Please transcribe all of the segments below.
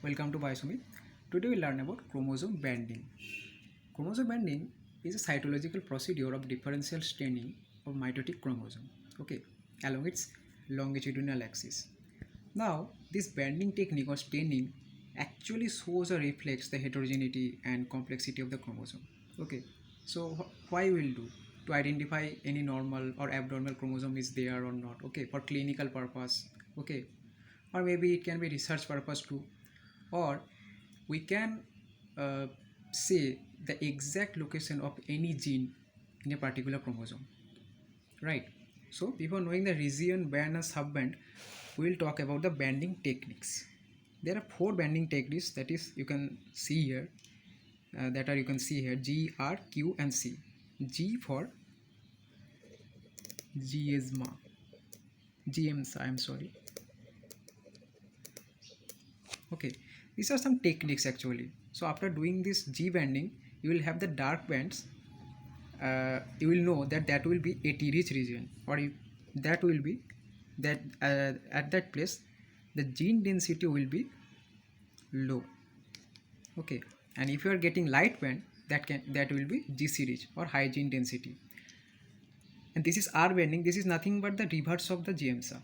Welcome to Biosumi. Today we learn about chromosome banding. Chromosome banding is a cytological procedure of differential staining of mitotic chromosome, along its longitudinal axis. Now, this banding technique or staining actually shows or reflects the heterogeneity and complexity of the chromosome. Why we'll do to identify any normal or abnormal chromosome is there or not. For clinical purpose. Or maybe it can be research purpose too, or we can uh, say the exact location of any gene in a particular chromosome, right? So before knowing the region, band and subband, we will talk about the banding techniques. There are four banding techniques that is you can see here, G, R, Q and C. G for GSMA, GMSA, I'm sorry. These are some techniques actually. So after doing this G banding, you will have the dark bands. You will know that will be AT rich region, or that will be that at that place the gene density will be low. And if you are getting light band, that will be GC rich or high gene density. And this is R banding. This is nothing but the reverse of the GMSA.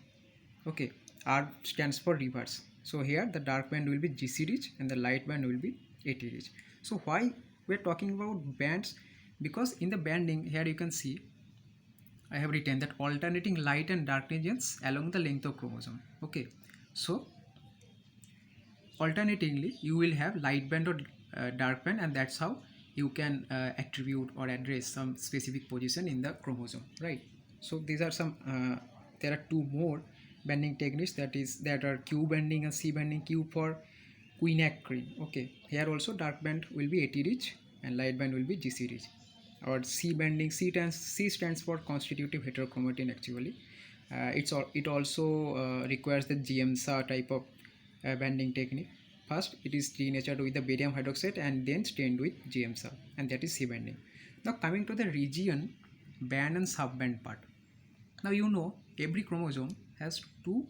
R stands for reverse. So here the dark band will be GC rich and the light band will be AT rich. So why we are talking about bands? Because in the banding here you can see I have written that alternating light and dark regions along the length of chromosome. So alternatingly you will have light band or dark band, and that's how you can attribute or address some specific position in the chromosome, right? So these are some there are two more banding techniques, that are Q banding and C banding. Q for quinacridine. Here also dark band will be AT rich and light band will be GC rich. Or C banding, C stands for constitutive heterochromatin actually. It also requires the GMSA type of banding technique. First it is denatured with the barium hydroxide and then stained with GMSA, and that is C banding. Now coming to the region, band and subband part. Now you know every chromosome has two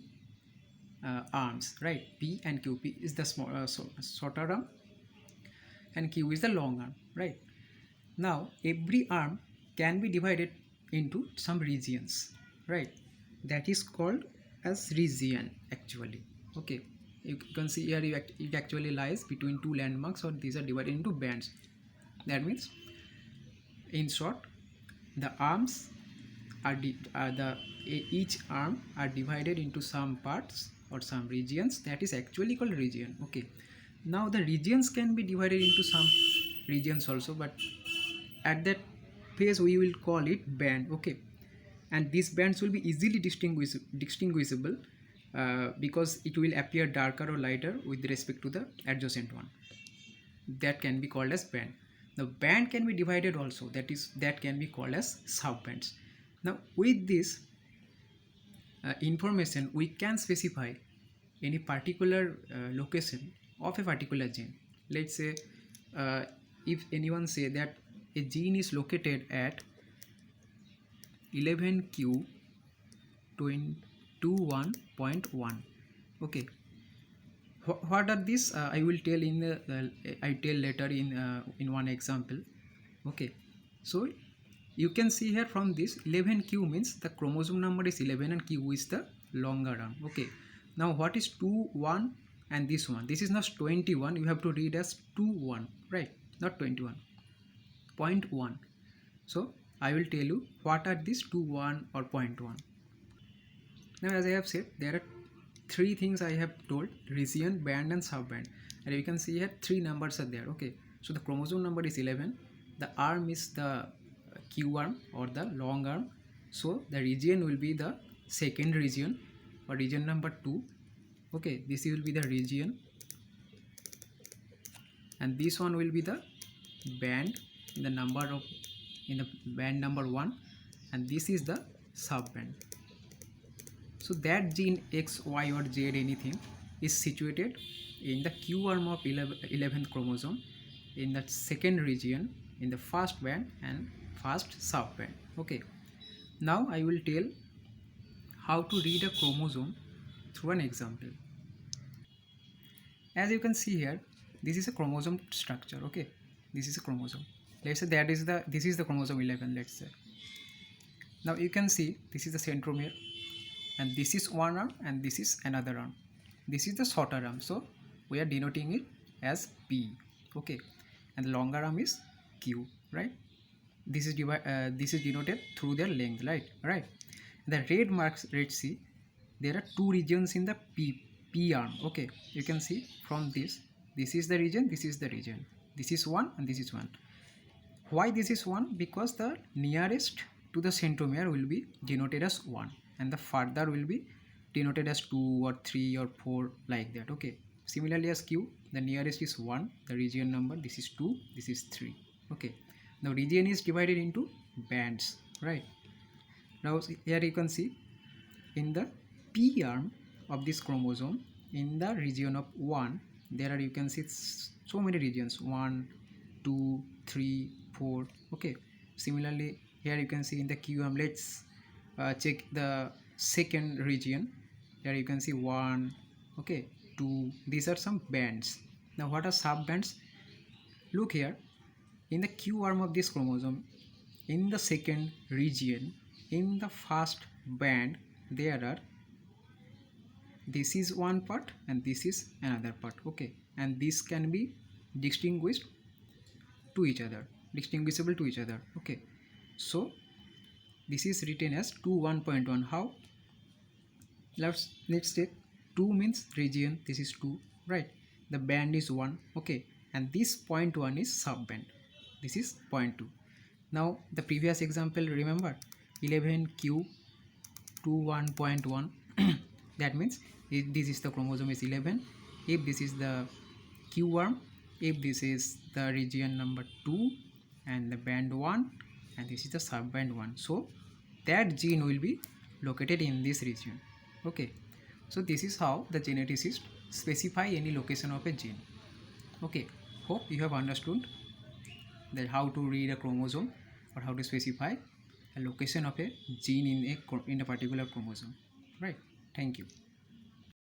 arms, right? P and Q. P is the shorter arm and Q is the long arm, right? Now every arm can be divided into some regions, right? That is called as region actually. You can see here it actually lies between two landmarks, or these are divided into bands. That means, in short, the arms are each arm are divided into some parts or some regions. That is actually called region. Now the regions can be divided into some regions also, but at that phase we will call it band. And these bands will be easily distinguishable because it will appear darker or lighter with respect to the adjacent one. That can be called as band. The band can be divided also, that can be called as subbands. Now with this information we can specify any particular location of a particular gene. Let's say if anyone say that a gene is located at 11q 21.1. What are these? I will tell in I tell later in one example. So you can see here from this 11q means the chromosome number is 11 and q is the longer arm. Now what is 21 and this one? This is not 21. You have to read as 21, right? Not 21.1. So I will tell you what are these 21 or 0.1. Now as I have said, there are three things I have told: region, band and subband. And you can see here three numbers are there. So the chromosome number is 11. The arm is the Q arm or the long arm. So the region will be the second region or region number 2. This will be the region, and this one will be the band in the band number 1, and this is the subband. So that gene X, Y or Z anything is situated in the Q arm of 11th chromosome, in the second region, in the first band and first subband. Now I will tell how to read a chromosome through an example. as you can see here, this is a chromosome structure. Okay, this is a chromosome. Let's say this is the chromosome 11. Let's say now you can see this is the centromere, and this is one arm and this is another arm. This is the shorter arm, so we are denoting it as P. Okay, and the longer arm is Q, right? This is denoted through their length, right? The red marks, let's see, there are two regions in the P arm. Okay, you can see from this is the region, this is the region, this is one and this is one. Why this is one? Because the nearest to the centromere will be denoted as 1 and the further will be denoted as 2 or 3 or 4, like that. Okay, similarly as Q, the nearest is 1, the region number, this is 2, this is 3. Okay, now region is divided into bands, right? Now here you can see in the P arm of this chromosome, in the region of 1, there are, you can see, so many regions, 1, 2, 3, 4. Okay, similarly here you can see in the Q arm, let's check the second region. Here you can see 1, okay, 2. These are some bands. Now what are sub bands? Look here, in the Q arm of this chromosome, in the second region, in the first band, there are, this is one part and this is another part. Okay, and this can be distinguished to each other, distinguishable to each other. Okay, so this is written as 2 1.1. How? Let's take 2 means region, this is 2, right? The band is 1. Okay, and this 0.1 is subband, this is 0.2. Now the previous example, remember, 11Q 21.1. That means if this is the chromosome is 11, if this is the Q arm, if this is the region number 2 and the band 1, and this is the subband 1, so that gene will be located in this region. Okay, so this is how the geneticist specify any location of a gene. Okay, hope you have understood that how to read a chromosome or how to specify a location of a gene in a particular chromosome, right? Thank you.